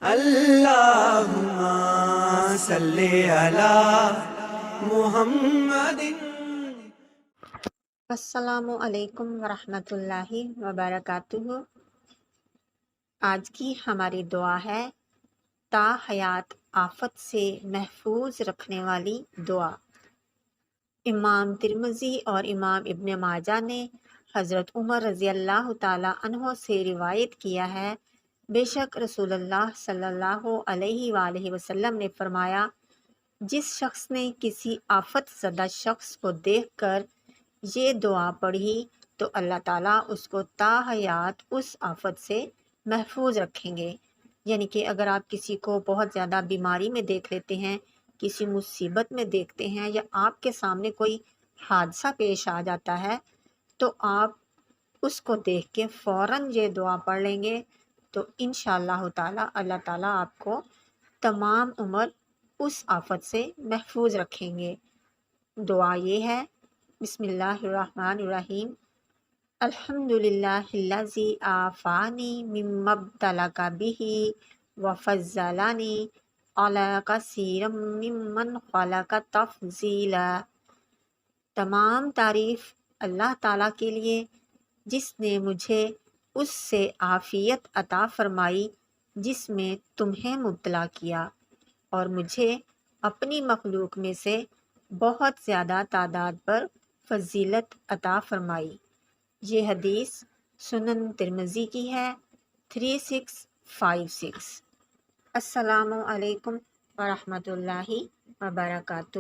اللہم صلی علی محمد۔ السلام علیکم ورحمۃ اللہ وبرکاتہ۔ آج کی ہماری دعا ہے تا حیات آفت سے محفوظ رکھنے والی دعا۔ امام ترمذی اور امام ابن ماجہ نے حضرت عمر رضی اللہ تعالیٰ عنہ سے روایت کیا ہے، بے شک رسول اللہ صلی اللہ علیہ وآلہ وسلم نے فرمایا، جس شخص نے کسی آفت زدہ شخص کو دیکھ کر یہ دعا پڑھی تو اللہ تعالیٰ اس کو تا حیات اس آفت سے محفوظ رکھیں گے۔ یعنی کہ اگر آپ کسی کو بہت زیادہ بیماری میں دیکھ لیتے ہیں، کسی مصیبت میں دیکھتے ہیں، یا آپ کے سامنے کوئی حادثہ پیش آ جاتا ہے، تو آپ اس کو دیکھ کے فوراً یہ دعا پڑھ لیں گے تو انشاءاللہ تعالیٰ اللہ تعالیٰ آپ کو تمام عمر اس آفت سے محفوظ رکھیں گے۔ دعا یہ ہے، بسم اللہ الرحمن الرحیم، الحمدللہ الذی عافانی مما ابتلاک بہ وفضلنی علی کثیر ممن خلق تفضیلا۔ تمام تعریف اللہ تعالیٰ کے لیے جس نے مجھے اس سے عافیت عطا فرمائی جس میں تمہیں مبتلا کیا، اور مجھے اپنی مخلوق میں سے بہت زیادہ تعداد پر فضیلت عطا فرمائی۔ یہ حدیث سنن ترمذی کی ہے 3656۔ السلام علیکم ورحمۃ اللہ وبرکاتہ۔